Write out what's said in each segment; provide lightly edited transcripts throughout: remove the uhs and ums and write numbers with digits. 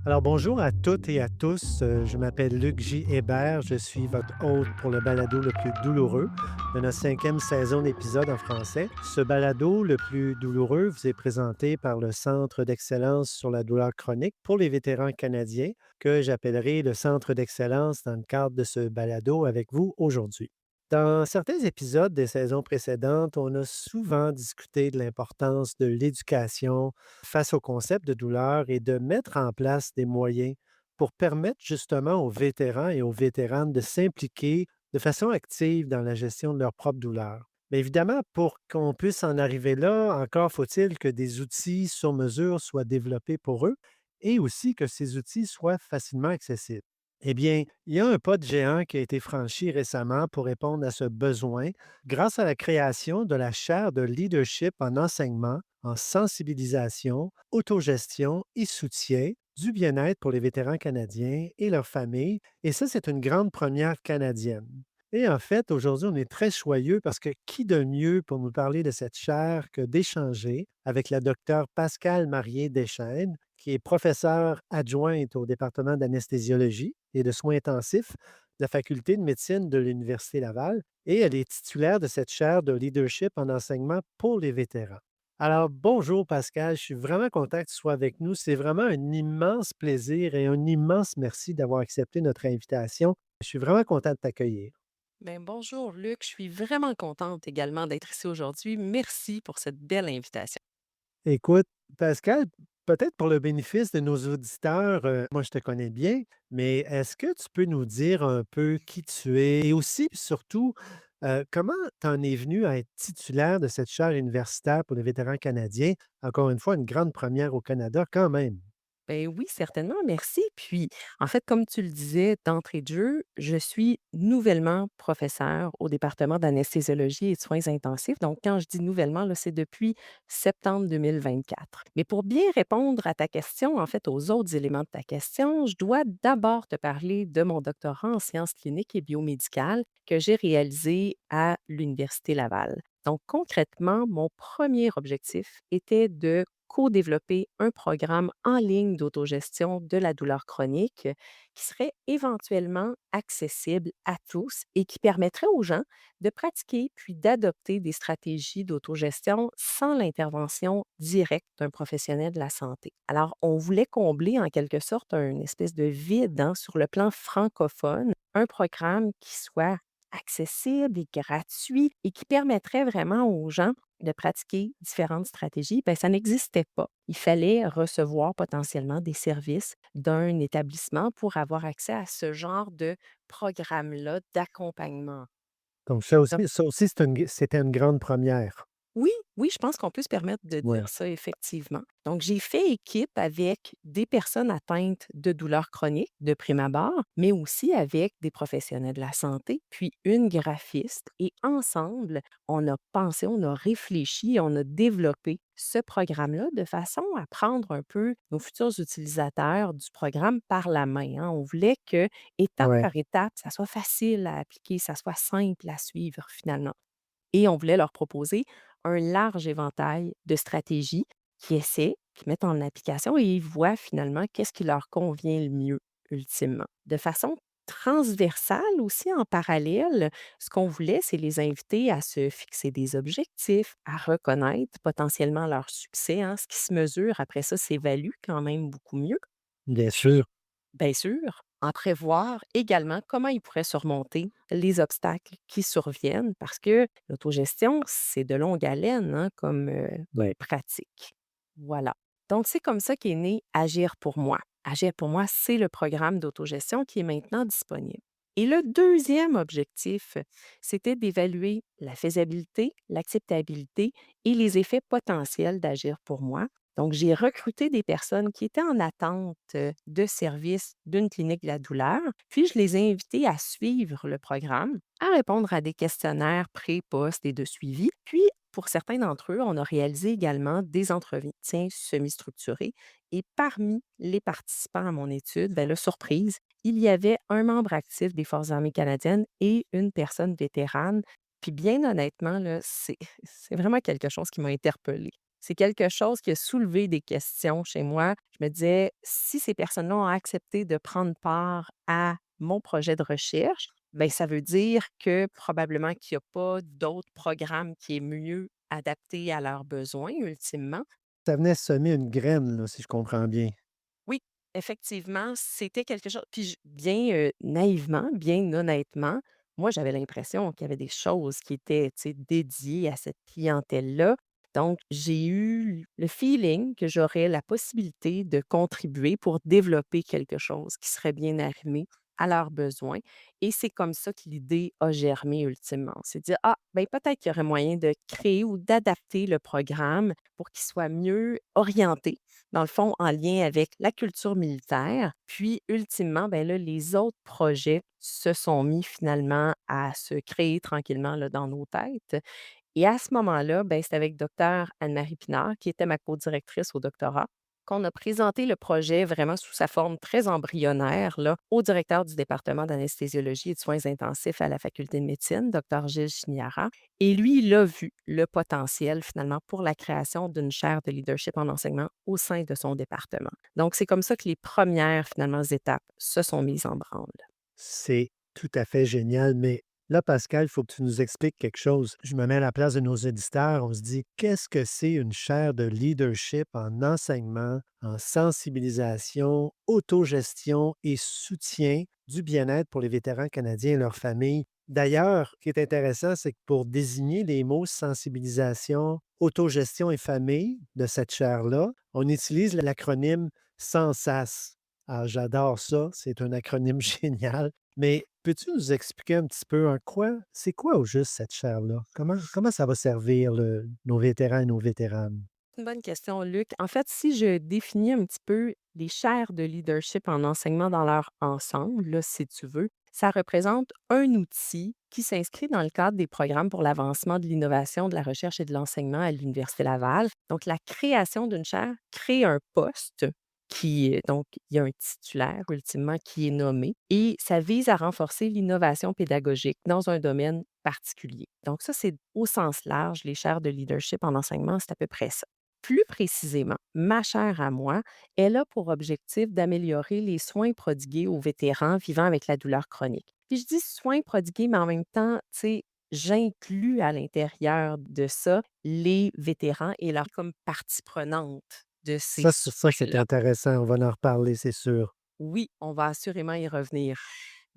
Alors bonjour à toutes et à tous. Je m'appelle Luc J. Hébert. Je suis votre hôte pour le balado le plus douloureux de notre cinquième saison d'épisodes en français. Ce balado le plus douloureux vous est présenté par le Centre d'excellence sur la douleur chronique pour les vétérans canadiens, que j'appellerai le Centre d'excellence dans le cadre de ce balado avec vous aujourd'hui. Dans certains épisodes des saisons précédentes, on a souvent discuté de l'importance de l'éducation face au concept de douleur et de mettre en place des moyens pour permettre justement aux vétérans et aux vétéranes de s'impliquer de façon active dans la gestion de leur propre douleur. Mais évidemment, pour qu'on puisse en arriver là, encore faut-il que des outils sur mesure soient développés pour eux et aussi que ces outils soient facilement accessibles. Eh bien, il y a un pas de géant qui a été franchi récemment pour répondre à ce besoin grâce à la création de la chaire de leadership en enseignement, en sensibilisation, autogestion et soutien du bien-être pour les vétérans canadiens et leurs familles. Et ça, c'est une grande première canadienne. Et en fait, aujourd'hui, on est très joyeux parce que qui de mieux pour nous parler de cette chaire que d'échanger avec la docteure Pascale Marié-Deschaines, qui est professeure adjointe au département d'anesthésiologie et de soins intensifs de la faculté de médecine de l'Université Laval, et elle est titulaire de cette chaire de leadership en enseignement pour les vétérans. Alors, bonjour Pascal, je suis vraiment content que tu sois avec nous. C'est vraiment un immense plaisir et un immense merci d'avoir accepté notre invitation. Je suis vraiment content de t'accueillir. Ben, bonjour Luc, je suis vraiment contente également d'être ici aujourd'hui. Merci pour cette belle invitation. Écoute, Pascal, peut-être pour le bénéfice de nos auditeurs, moi je te connais bien, mais est-ce que tu peux nous dire un peu qui tu es et aussi, puis surtout, comment tu en es venu à être titulaire de cette chaire universitaire pour les vétérans canadiens? Encore une fois, une grande première au Canada quand même. Ben oui, certainement, merci. Puis, en fait, comme tu le disais d'entrée de jeu, je suis nouvellement professeure au département d'anesthésiologie et de soins intensifs. Donc, quand je dis nouvellement, là, c'est depuis septembre 2024. Mais pour bien répondre à ta question, en fait, aux autres éléments de ta question, je dois d'abord te parler de mon doctorat en sciences cliniques et biomédicales que j'ai réalisé à l'Université Laval. Donc, concrètement, mon premier objectif était de co-développer un programme en ligne d'autogestion de la douleur chronique qui serait éventuellement accessible à tous et qui permettrait aux gens de pratiquer puis d'adopter des stratégies d'autogestion sans l'intervention directe d'un professionnel de la santé. Alors, on voulait combler en quelque sorte une espèce de vide sur le plan francophone, un programme qui soit accessible et gratuit et qui permettrait vraiment aux gens de pratiquer différentes stratégies, ben, ça n'existait pas. Il fallait recevoir potentiellement des services d'un établissement pour avoir accès à ce genre de programme-là d'accompagnement. Donc ça aussi c'était une grande première. Oui, oui, je pense qu'on peut se permettre de dire Ouais. ça, effectivement. Donc, j'ai fait équipe avec des personnes atteintes de douleurs chroniques de prime abord, mais aussi avec des professionnels de la santé, puis une graphiste. Et ensemble, on a pensé, on a réfléchi, on a développé ce programme-là de façon à prendre un peu nos futurs utilisateurs du programme par la main, hein. On voulait que, étape Ouais. par étape, ça soit facile à appliquer, ça soit simple à suivre finalement. Et on voulait leur proposer un large éventail de stratégies qui essaient, qui mettent en application et ils voient finalement qu'est-ce qui leur convient le mieux ultimement. De façon transversale aussi en parallèle, ce qu'on voulait, c'est les inviter à se fixer des objectifs, à reconnaître potentiellement leur succès, hein. Ce qui se mesure, après ça, s'évalue quand même beaucoup mieux. Bien sûr. Bien sûr, en prévoir également comment ils pourraient surmonter les obstacles qui surviennent parce que l'autogestion, c'est de longue haleine hein, comme Ouais. pratique. Voilà. Donc, c'est comme ça qu'est né Agir pour moi. Agir pour moi, c'est le programme d'autogestion qui est maintenant disponible. Et le deuxième objectif, c'était d'évaluer la faisabilité, l'acceptabilité et les effets potentiels d'Agir pour moi. Donc, j'ai recruté des personnes qui étaient en attente de services d'une clinique de la douleur, puis je les ai invitées à suivre le programme, à répondre à des questionnaires pré, post et de suivi. Puis, pour certains d'entre eux, on a réalisé également des entretiens semi-structurés. Et parmi les participants à mon étude, ben, là, surprise, il y avait un membre actif des Forces armées canadiennes et une personne vétérane. Puis bien honnêtement, là, c'est c'est vraiment quelque chose qui m'a interpellée. C'est quelque chose qui a soulevé des questions chez moi. Je me disais: «Si ces personnes-là ont accepté de prendre part à mon projet de recherche, ben ça veut dire que probablement qu'il y a pas d'autres programmes qui est mieux adapté à leurs besoins ultimement». Ça venait semer une graine, là, si je comprends bien. Oui, effectivement, c'était quelque chose puis bien, naïvement, bien honnêtement, moi, j'avais l'impression qu'il y avait des choses qui étaient, tu sais, dédiées à cette clientèle-là. Donc, j'ai eu le feeling que j'aurais la possibilité de contribuer pour développer quelque chose qui serait bien arrimé à leurs besoins et c'est comme ça que l'idée a germé ultimement. C'est de dire: «Ah, ben peut-être qu'il y aurait moyen de créer ou d'adapter le programme pour qu'il soit mieux orienté dans le fond, en lien avec la culture militaire. Puis, ultimement, ben là, les autres projets se sont mis finalement à se créer tranquillement là, dans nos têtes. Et à ce moment-là, ben, c'est avec docteur Anne-Marie Pinard, qui était ma co-directrice au doctorat, qu'on a présenté le projet vraiment sous sa forme très embryonnaire là, au directeur du département d'anesthésiologie et de soins intensifs à la faculté de médecine, docteur Gilles Chiniara. Et lui, il a vu le potentiel finalement pour la création d'une chaire de leadership en enseignement au sein de son département. Donc, c'est comme ça que les premières finalement étapes se sont mises en branle. C'est tout à fait génial, mais là, Pascal, il faut que tu nous expliques quelque chose. Je me mets à la place de nos éditeurs. On se dit, qu'est-ce que c'est une chaire de leadership en enseignement, en sensibilisation, autogestion et soutien du bien-être pour les vétérans canadiens et leurs familles? D'ailleurs, ce qui est intéressant, c'est que pour désigner les mots sensibilisation, autogestion et famille de cette chaire-là, on utilise l'acronyme SANSAS. Ah, j'adore ça, c'est un acronyme génial. Mais peux-tu nous expliquer un petit peu en quoi c'est quoi au juste cette chaire-là? Comment ça va servir nos vétérans et nos vétéranes? Une bonne question, Luc. En fait, si je définis un petit peu les chaires de leadership en enseignement dans leur ensemble, là, si tu veux, ça représente un outil qui s'inscrit dans le cadre des programmes pour l'avancement de l'innovation, de la recherche et de l'enseignement à l'Université Laval. Donc, la création d'une chaire crée un poste donc, il y a un titulaire ultimement qui est nommé et ça vise à renforcer l'innovation pédagogique dans un domaine particulier. Donc, ça, c'est au sens large, les chaires de leadership en enseignement, c'est à peu près ça. Plus précisément, ma chère à moi, elle a pour objectif d'améliorer les soins prodigués aux vétérans vivant avec la douleur chronique. Puis je dis soins prodigués, mais en même temps, tu sais, j'inclus à l'intérieur de ça les vétérans et leur comme partie prenante de ces Ça, c'est ça, c'est sujets-là. intéressant, on va en reparler, c'est sûr. Oui, on va assurément y revenir.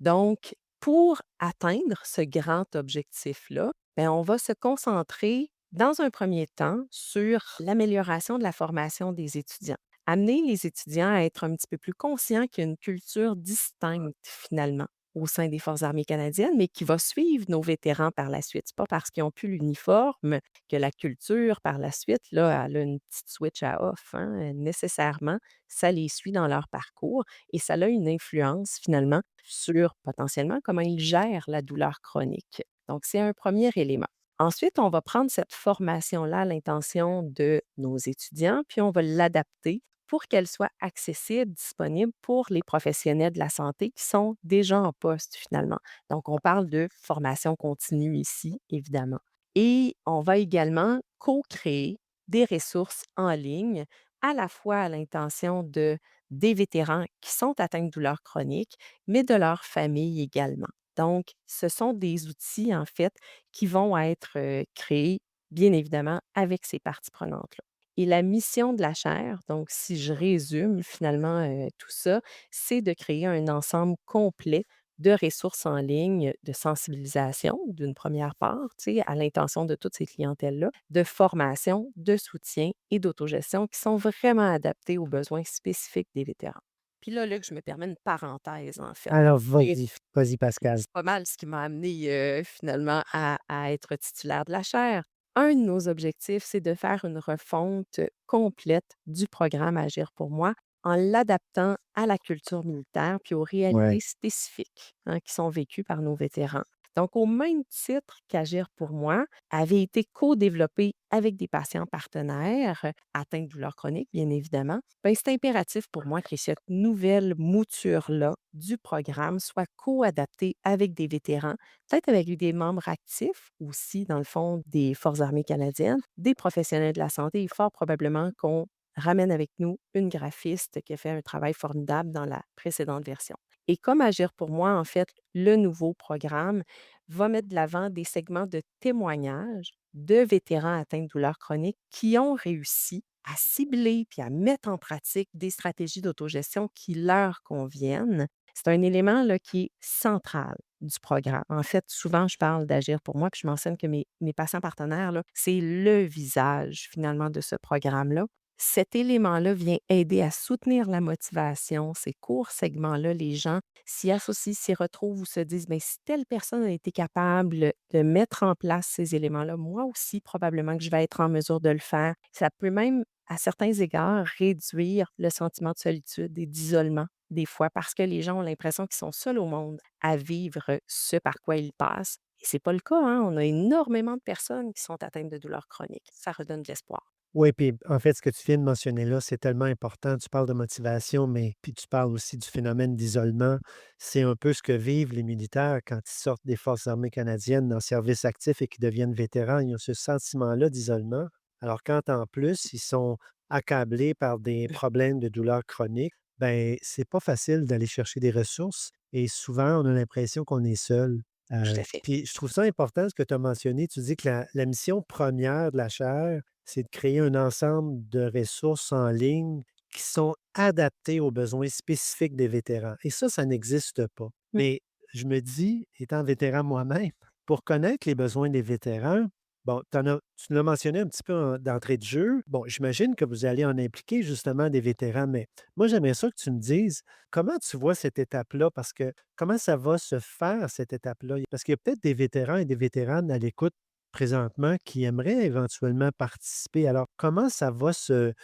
Donc, pour atteindre ce grand objectif-là, ben, on va se concentrer dans un premier temps sur l'amélioration de la formation des étudiants. Amener les étudiants à être un petit peu plus conscients qu'il y a une culture distincte finalement au sein des Forces armées canadiennes, mais qui va suivre nos vétérans par la suite. C'est pas parce qu'ils ont plus l'uniforme que la culture par la suite, là, elle a une petite switch à off, hein, nécessairement, ça les suit dans leur parcours et ça a une influence finalement sur potentiellement comment ils gèrent la douleur chronique. Donc, c'est un premier élément. Ensuite, on va prendre cette formation-là à l'intention de nos étudiants, puis on va l'adapter pour qu'elle soit accessible, disponible pour les professionnels de la santé qui sont déjà en poste finalement. Donc, on parle de formation continue ici, évidemment. Et on va également co-créer des ressources en ligne, à la fois à l'intention des vétérans qui sont atteints de douleurs chroniques, mais de leur famille également. Donc, ce sont des outils, en fait, qui vont être créés, bien évidemment, avec ces parties prenantes-là. Et la mission de la chaire, donc si je résume finalement tout ça, c'est de créer un ensemble complet de ressources en ligne, de sensibilisation d'une première part, tu sais, à l'intention de toutes ces clientèles-là, de formation, de soutien et d'autogestion qui sont vraiment adaptées aux besoins spécifiques des vétérans. Puis là, Luc, je me permets une parenthèse, en fait. Alors Et vas-y Pascal. c'est pas mal ce qui m'a amené finalement à être titulaire de la chaire. Un de nos objectifs, c'est de faire une refonte complète du programme Agir pour moi en l'adaptant à la culture militaire puis aux réalités Ouais. spécifiques hein, qui sont vécues par nos vétérans. Donc, au même titre qu'Agir pour moi avait été co-développé avec des patients partenaires atteints de douleurs chroniques, bien évidemment, ben, c'est impératif pour moi que cette nouvelle mouture-là du programme soit co-adaptée avec des vétérans, peut-être avec des membres actifs aussi, dans le fond, des Forces armées canadiennes, des professionnels de la santé et fort probablement qu'on ramène avec nous une graphiste qui a fait un travail formidable dans la précédente version. Et comme Agir pour moi, en fait, le nouveau programme va mettre de l'avant des segments de témoignages de vétérans atteints de douleurs chroniques qui ont réussi à cibler puis à mettre en pratique des stratégies d'autogestion qui leur conviennent. C'est un élément là, qui est central du programme. En fait, souvent, je parle d'Agir pour moi, puis je mentionne que mes patients partenaires, là, c'est le visage finalement de ce programme-là. Cet élément-là vient aider à soutenir la motivation. Ces courts segments-là, les gens s'y associent, s'y retrouvent ou se disent, ben, si telle personne a été capable de mettre en place ces éléments-là, moi aussi, probablement que je vais être en mesure de le faire. Ça peut même, à certains égards, réduire le sentiment de solitude et d'isolement, des fois, parce que les gens ont l'impression qu'ils sont seuls au monde à vivre ce par quoi ils passent. Et c'est pas le cas, hein. On a énormément de personnes qui sont atteintes de douleurs chroniques. Ça redonne de l'espoir. Oui, puis en fait, ce que tu viens de mentionner là, c'est tellement important. Tu parles de motivation, mais puis tu parles aussi du phénomène d'isolement. C'est un peu ce que vivent les militaires quand ils sortent des Forces armées canadiennes en service actif et qu'ils deviennent vétérans. Ils ont ce sentiment-là d'isolement. Alors, quand en plus, ils sont accablés par des problèmes de douleurs chroniques, ben c'est pas facile d'aller chercher des ressources et souvent, on a l'impression qu'on est seul. Tout à fait. Puis je trouve ça important ce que tu as mentionné. Tu dis que la mission première de la chaire, c'est de créer un ensemble de ressources en ligne qui sont adaptées aux besoins spécifiques des vétérans. Et ça n'existe pas. Mmh. Mais je me dis, étant vétéran moi-même, pour connaître les besoins des vétérans, bon, tu l'as mentionné un petit peu d'entrée de jeu. Bon, j'imagine que vous allez en impliquer justement des vétérans, mais moi, j'aimerais ça que tu me dises comment tu vois cette étape-là, parce que comment ça va se faire, cette étape-là? Parce qu'il y a peut-être des vétérans et des vétéranes à l'écoute présentement qui aimeraient éventuellement participer. Alors, comment ça va se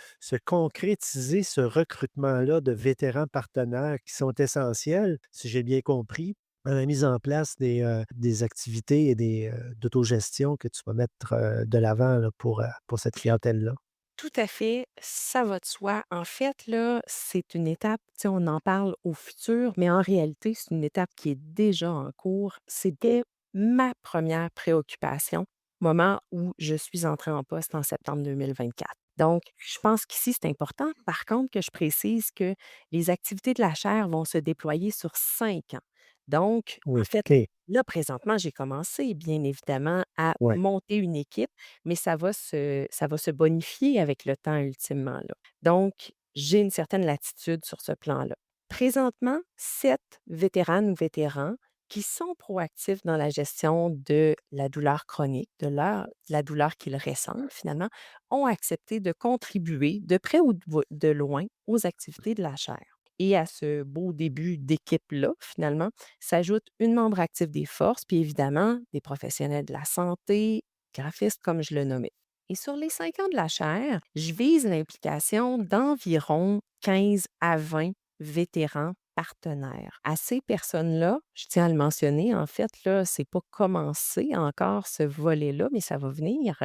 concrétiser, ce recrutement-là de vétérans partenaires qui sont essentiels, si j'ai bien compris, à la mise en place des activités et d'autogestion que tu vas mettre, de l'avant là, pour cette clientèle-là? Tout à fait, ça va de soi. En fait, là, c'est une étape, tu sais, on en parle au futur, mais en réalité, c'est une étape qui est déjà en cours. C'était ma première préoccupation, moment où je suis entrée en poste en septembre 2024. Donc, je pense qu'ici, c'est important, par contre, que je précise que les activités de la chaire vont se déployer sur 5 ans. Donc, en Oui, fait, OK. là, présentement, j'ai commencé, bien évidemment, à Ouais. monter une équipe, mais ça va se bonifier avec le temps ultimement, là. Donc, j'ai une certaine latitude sur ce plan-là. Présentement, 7 vétéranes ou vétérans qui sont proactifs dans la gestion de la douleur chronique, de la douleur qu'ils ressentent finalement, ont accepté de contribuer de près ou de loin aux activités de la chaire. Et à ce beau début d'équipe-là, finalement, s'ajoute une membre active des forces, puis évidemment des professionnels de la santé, graphistes comme je le nommais. Et sur les 5 ans de la chaire, je vise l'implication d'environ 15 à 20 vétérans partenaires. À ces personnes-là, je tiens à le mentionner, en fait, là, c'est pas commencé encore ce volet-là, mais ça va venir.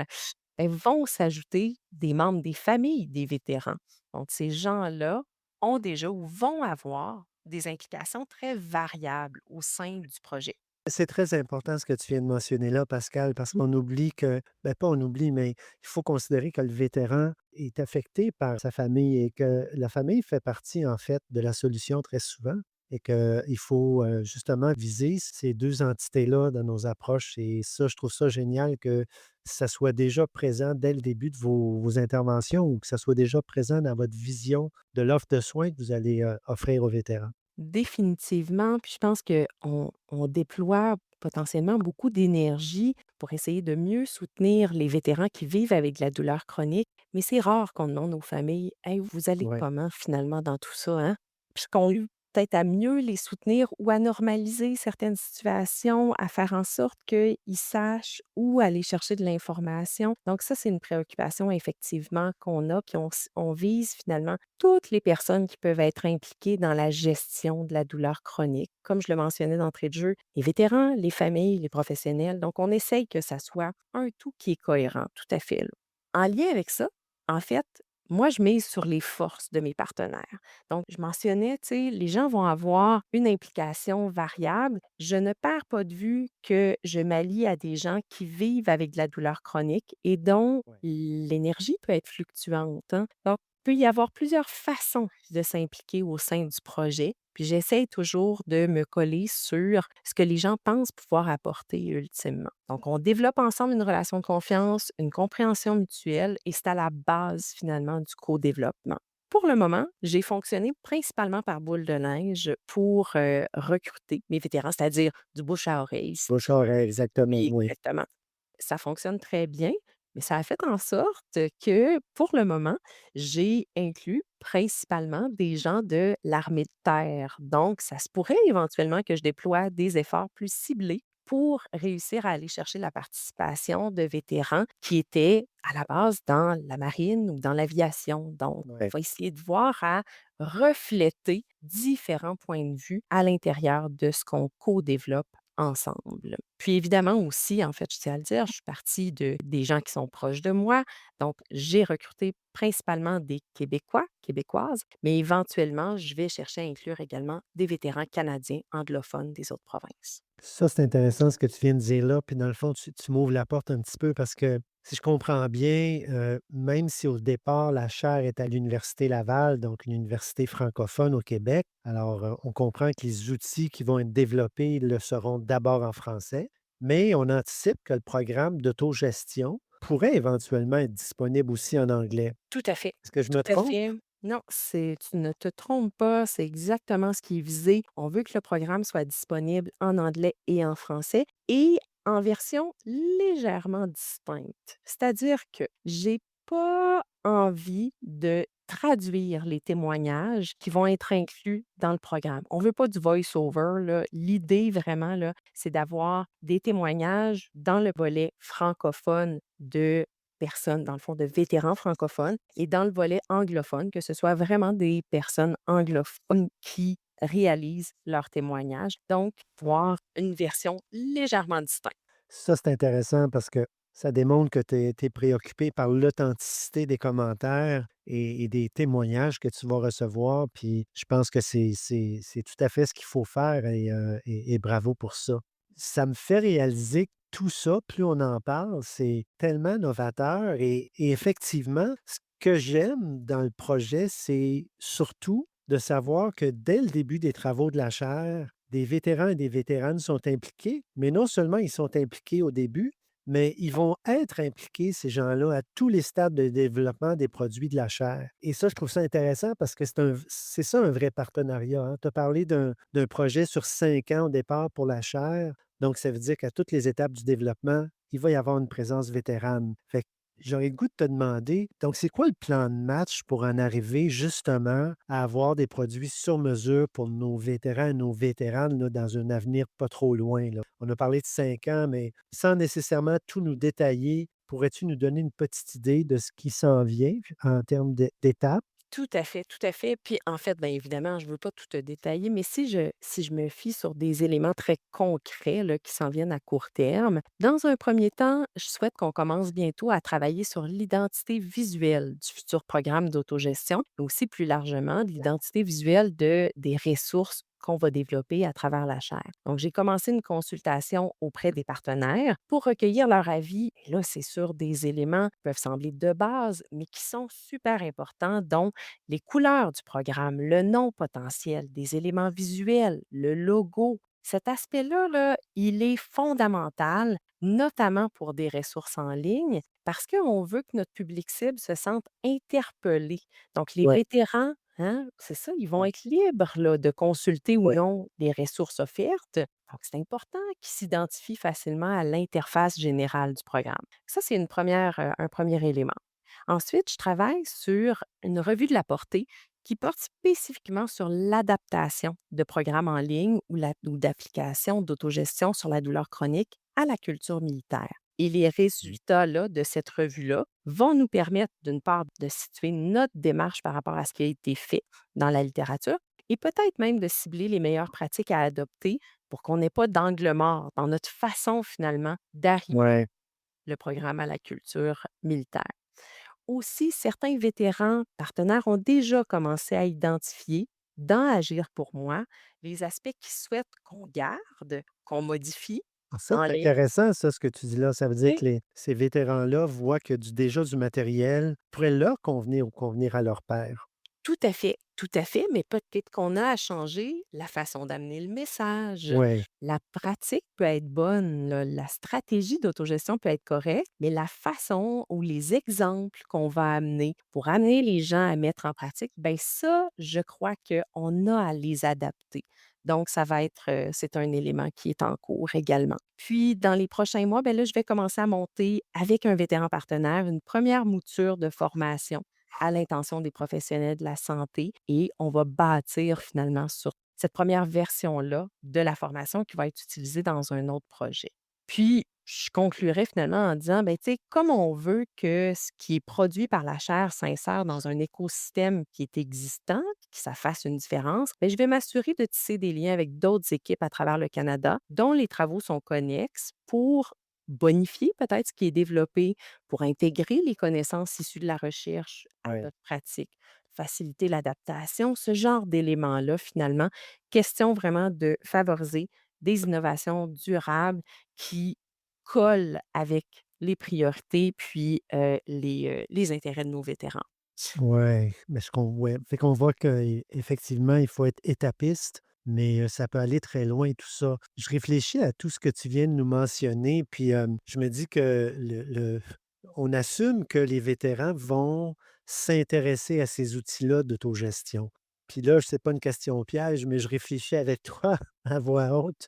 Vont s'ajouter des membres des familles des vétérans. Donc, ces gens-là ont déjà ou vont avoir des implications très variables au sein du projet. C'est très important ce que tu viens de mentionner là, Pascal, parce Mmh. qu'on oublie que, ben pas on oublie, mais il faut considérer que le vétéran est affecté par sa famille et que la famille fait partie, en fait, de la solution très souvent et qu'il faut justement viser ces deux entités-là dans nos approches. Et ça, je trouve ça génial que ça soit déjà présent dès le début de vos interventions ou que ça soit déjà présent dans votre vision de l'offre de soins que vous allez offrir aux vétérans. Définitivement, puis je pense qu'on déploie potentiellement beaucoup d'énergie pour essayer de mieux soutenir les vétérans qui vivent avec de la douleur chronique, mais c'est rare qu'on demande aux familles: «Hey, vous allez Ouais. comment finalement dans tout ça, hein?» Puisqu'on peut-être à mieux les soutenir ou à normaliser certaines situations, à faire en sorte qu'ils sachent où aller chercher de l'information. Donc ça, c'est une préoccupation effectivement qu'on a, puis on vise finalement toutes les personnes qui peuvent être impliquées dans la gestion de la douleur chronique. Comme je le mentionnais d'entrée de jeu, les vétérans, les familles, les professionnels. Donc on essaye que ça soit un tout qui est cohérent, tout à fait, là. En lien avec ça, en fait, moi, je mise sur les forces de mes partenaires. Donc, je mentionnais, tu sais, les gens vont avoir une implication variable. Je ne perds pas de vue que je m'allie à des gens qui vivent avec de la douleur chronique et dont Ouais. l'énergie peut être fluctuante, hein. Donc, il peut y avoir plusieurs façons de s'impliquer au sein du projet. Puis j'essaie toujours de me coller sur ce que les gens pensent pouvoir apporter ultimement. Donc, on développe ensemble une relation de confiance, une compréhension mutuelle et c'est à la base finalement du co-développement. Pour le moment, j'ai fonctionné principalement par boule de neige pour recruter mes vétérans, c'est-à-dire du bouche à oreille. Bouche à oreille, exactement, Oui, oui. exactement. Ça fonctionne très bien, mais ça a fait en sorte que, pour le moment, j'ai inclus principalement des gens de l'armée de terre. Donc, ça se pourrait éventuellement que je déploie des efforts plus ciblés pour réussir à aller chercher la participation de vétérans qui étaient à la base dans la marine ou dans l'aviation. Donc, on Ouais. va essayer de voir à refléter différents points de vue à l'intérieur de ce qu'on co-développe ensemble. Puis évidemment aussi, en fait, je tiens à le dire, je suis partie des gens qui sont proches de moi. Donc, j'ai recruté principalement des Québécois, Québécoises, mais éventuellement, je vais chercher à inclure également des vétérans canadiens anglophones des autres provinces. Ça, c'est intéressant ce que tu viens de dire là. Puis dans le fond, tu m'ouvres la porte un petit peu parce que si je comprends bien, même si au départ, la chaire est à l'Université Laval, donc une université francophone au Québec, alors on comprend que les outils qui vont être développés le seront d'abord en français, mais on anticipe que le programme d'autogestion pourrait éventuellement être disponible aussi en anglais. Tout à fait, Est-ce que je tout me à trompe? fait. Non, tu ne te trompes pas, c'est exactement ce qui est visé. On veut que le programme soit disponible en anglais et en français et en version légèrement distincte. C'est-à-dire que j'ai pas envie de traduire les témoignages qui vont être inclus dans le programme. On veut pas du voice-over, là. L'idée vraiment, là, c'est d'avoir des témoignages dans le volet francophone de personnes, dans le fond, de vétérans francophones et dans le volet anglophone, que ce soit vraiment des personnes anglophones qui réalisent leurs témoignages. Donc, voir une version légèrement distincte. Ça, c'est intéressant parce que ça démontre que tu es préoccupé par l'authenticité des commentaires et des témoignages que tu vas recevoir. Puis je pense que c'est tout à fait ce qu'il faut faire et bravo pour ça. Ça me fait réaliser que tout ça, plus on en parle, c'est tellement novateur et effectivement, ce que j'aime dans le projet, c'est surtout de savoir que dès le début des travaux de la chaire, des vétérans et des vétéranes sont impliqués, mais non seulement ils sont impliqués au début, mais ils vont être impliqués, ces gens-là, à tous les stades de développement des produits de la chair. Et ça, je trouve ça intéressant parce que c'est ça un vrai partenariat, hein. Tu as parlé d'un projet sur 5 ans au départ pour la chair. Donc, ça veut dire qu'à toutes les étapes du développement, il va y avoir une présence vétérane. Fait que j'aurais le goût de te demander, donc c'est quoi le plan de match pour en arriver justement à avoir des produits sur mesure pour nos vétérans et nos vétéranes là, dans un avenir pas trop loin, là? On a parlé de 5 ans, mais sans nécessairement tout nous détailler, pourrais-tu nous donner une petite idée de ce qui s'en vient en termes d'étapes? Tout à fait, tout à fait. Puis en fait, bien évidemment, je ne veux pas tout te détailler, mais si je me fie sur des éléments très concrets là, qui s'en viennent à court terme, dans un premier temps, je souhaite qu'on commence bientôt à travailler sur l'identité visuelle du futur programme d'autogestion, mais aussi plus largement l'identité visuelle des ressources qu'on va développer à travers la chaire. Donc, j'ai commencé une consultation auprès des partenaires pour recueillir leur avis. Et là, c'est sur des éléments qui peuvent sembler de base, mais qui sont super importants, dont les couleurs du programme, le nom potentiel, des éléments visuels, le logo. Cet aspect-là, là, il est fondamental, notamment pour des ressources en ligne, parce qu'on veut que notre public cible se sente interpellé. Donc, les Ouais. vétérans, hein, c'est ça, ils vont être libres là, de consulter ou non les ressources offertes. Donc, c'est important qu'ils s'identifient facilement à l'interface générale du programme. Ça, c'est un premier élément. Ensuite, je travaille sur une revue de la portée qui porte spécifiquement sur l'adaptation de programmes en ligne ou d'applications d'autogestion sur la douleur chronique à la culture militaire. Et les résultats là, de cette revue-là vont nous permettre, d'une part, de situer notre démarche par rapport à ce qui a été fait dans la littérature et peut-être même de cibler les meilleures pratiques à adopter pour qu'on n'ait pas d'angle mort dans notre façon finalement d'arriver Ouais. le programme à la culture militaire. Aussi, certains vétérans partenaires ont déjà commencé à identifier dans Agir pour moi les aspects qu'ils souhaitent qu'on garde, qu'on modifie Ah, ça, en c'est lien. intéressant, ça, ce que tu dis là. Ça veut dire Oui, que ces vétérans-là voient que déjà du matériel pourrait leur convenir ou convenir à leur père. tout à fait, mais peut-être qu'on a à changer la façon d'amener le message. Ouais, La pratique peut être bonne, là, la stratégie d'autogestion peut être correcte, mais la façon ou les exemples qu'on va amener pour amener les gens à mettre en pratique, ben ça, je crois qu'on a à les adapter. Donc, ça va être, c'est un élément qui est en cours également. Puis, dans les prochains mois, ben là, je vais commencer à monter avec un vétéran partenaire une première mouture de formation à l'intention des professionnels de la santé et on va bâtir finalement sur cette première version-là de la formation qui va être utilisée dans un autre projet. Puis, je conclurai finalement en disant, ben, tu sais, comme on veut que ce qui est produit par la chaire s'insère dans un écosystème qui est existant, que ça fasse une différence, ben, je vais m'assurer de tisser des liens avec d'autres équipes à travers le Canada dont les travaux sont connexes pour bonifier peut-être ce qui est développé, pour intégrer les connaissances issues de la recherche à ouais. notre pratique, faciliter l'adaptation, ce genre d'éléments-là finalement. Question vraiment de favoriser des innovations durables qui collent avec les priorités puis les intérêts de nos vétérans. Ouais, mais ouais, fait qu'on voit qu'effectivement, il faut être étapiste, mais ça peut aller très loin tout ça. Je réfléchis à tout ce que tu viens de nous mentionner, puis je me dis que on assume que les vétérans vont s'intéresser à ces outils-là d'autogestion. Puis là, c'est pas une question piège, mais je réfléchis avec toi à voix haute.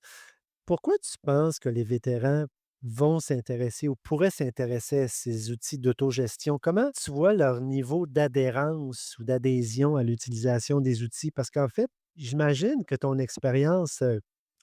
Pourquoi tu penses que les vétérans vont s'intéresser ou pourraient s'intéresser à ces outils d'autogestion? Comment tu vois leur niveau d'adhérence ou d'adhésion à l'utilisation des outils? Parce qu'en fait, j'imagine que ton expérience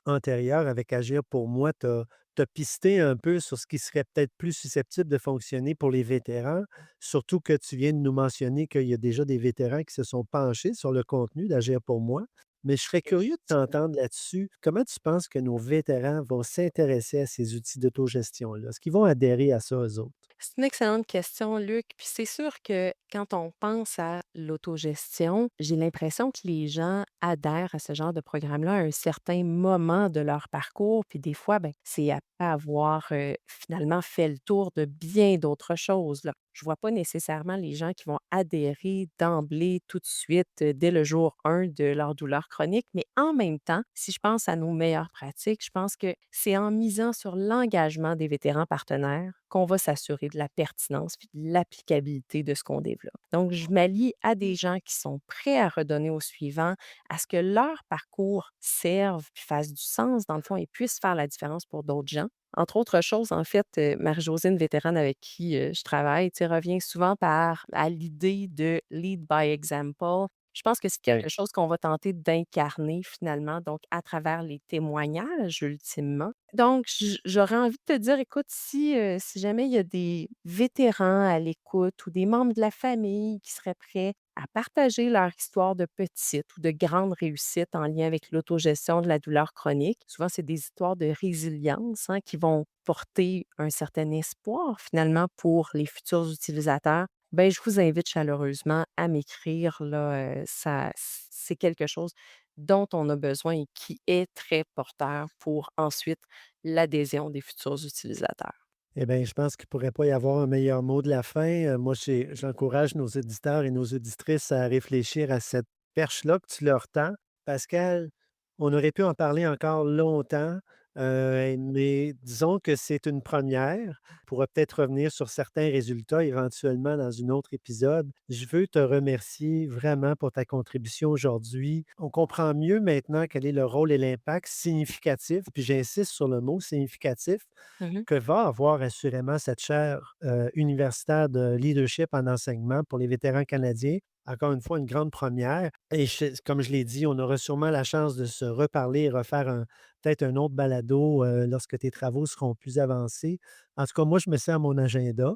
antérieure avec Agir pour moi t'a pisté un peu sur ce qui serait peut-être plus susceptible de fonctionner pour les vétérans, surtout que tu viens de nous mentionner qu'il y a déjà des vétérans qui se sont penchés sur le contenu d'Agir pour moi. Mais je serais curieux de t'entendre là-dessus. Comment tu penses que nos vétérans vont s'intéresser à ces outils d'autogestion-là? Est-ce qu'ils vont adhérer à ça, eux autres? C'est une excellente question, Luc. Puis c'est sûr que quand on pense à l'autogestion, j'ai l'impression que les gens adhèrent à ce genre de programme-là à un certain moment de leur parcours. Puis des fois, ben, c'est après avoir finalement fait le tour de bien d'autres choses, là. Je ne vois pas nécessairement les gens qui vont adhérer d'emblée tout de suite dès le jour 1 de leur douleur chronique. Mais en même temps, si je pense à nos meilleures pratiques, je pense que c'est en misant sur l'engagement des vétérans partenaires qu'on va s'assurer de la pertinence puis de l'applicabilité de ce qu'on développe. Donc, je m'allie à des gens qui sont prêts à redonner au suivant, à ce que leur parcours serve puis fasse du sens dans le fond et puisse faire la différence pour d'autres gens. Entre autres choses, en fait, Marie-Josée, une vétérane avec qui je travaille, tu sais, revient souvent à l'idée de lead by example. Je pense que c'est Ouais. quelque chose qu'on va tenter d'incarner finalement, donc à travers les témoignages ultimement. Donc, j'aurais envie de te dire, écoute, si jamais il y a des vétérans à l'écoute ou des membres de la famille qui seraient prêts à partager leur histoire de petite ou de grande réussite en lien avec l'autogestion de la douleur chronique. Souvent, c'est des histoires de résilience hein, qui vont porter un certain espoir finalement pour les futurs utilisateurs. Ben, je vous invite chaleureusement à m'écrire. Là, c'est quelque chose dont on a besoin et qui est très porteur pour ensuite l'adhésion des futurs utilisateurs. Eh bien, je pense qu'il ne pourrait pas y avoir un meilleur mot de la fin. Moi, j'encourage nos éditeurs et nos auditrices à réfléchir à cette perche-là que tu leur tends. Pascal, on aurait pu en parler encore longtemps. Mais disons que c'est une première. On pourra peut-être revenir sur certains résultats éventuellement dans un autre épisode. Je veux te remercier vraiment pour ta contribution aujourd'hui. On comprend mieux maintenant quel est le rôle et l'impact significatif, puis j'insiste sur le mot significatif, Mmh. que va avoir assurément cette chaire, universitaire de leadership en enseignement pour les vétérans canadiens. Encore une fois, une grande première et comme je l'ai dit, on aura sûrement la chance de se reparler et refaire peut-être un autre balado, lorsque tes travaux seront plus avancés. En tout cas, moi, je mets ça à mon agenda.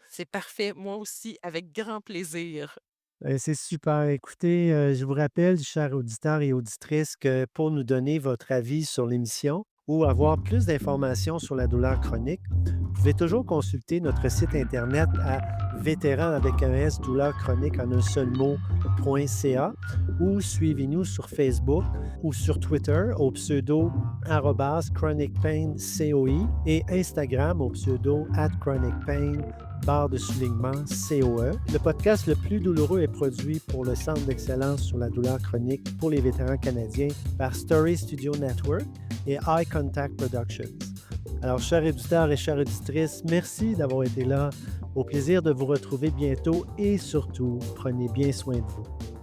C'est parfait, moi aussi, avec grand plaisir. C'est super. Écoutez, je vous rappelle, chers auditeurs et auditrices, que pour nous donner votre avis sur l'émission ou avoir plus d'informations sur la douleur chronique, vous pouvez toujours consulter notre site internet à vétéran avec un S, douleur chronique en un seul mot.ca ou suivez-nous sur Facebook ou sur Twitter au pseudo arrobas chronic pain COI et Instagram au pseudo @chronic pain barre de soulignement COE. Le podcast le plus douloureux est produit pour le Centre d'excellence sur la douleur chronique pour les vétérans canadiens par Story Studio Network et Eye Contact Productions. Alors, chers auditeurs et chères auditrices, merci d'avoir été là. Au plaisir de vous retrouver bientôt et surtout, prenez bien soin de vous.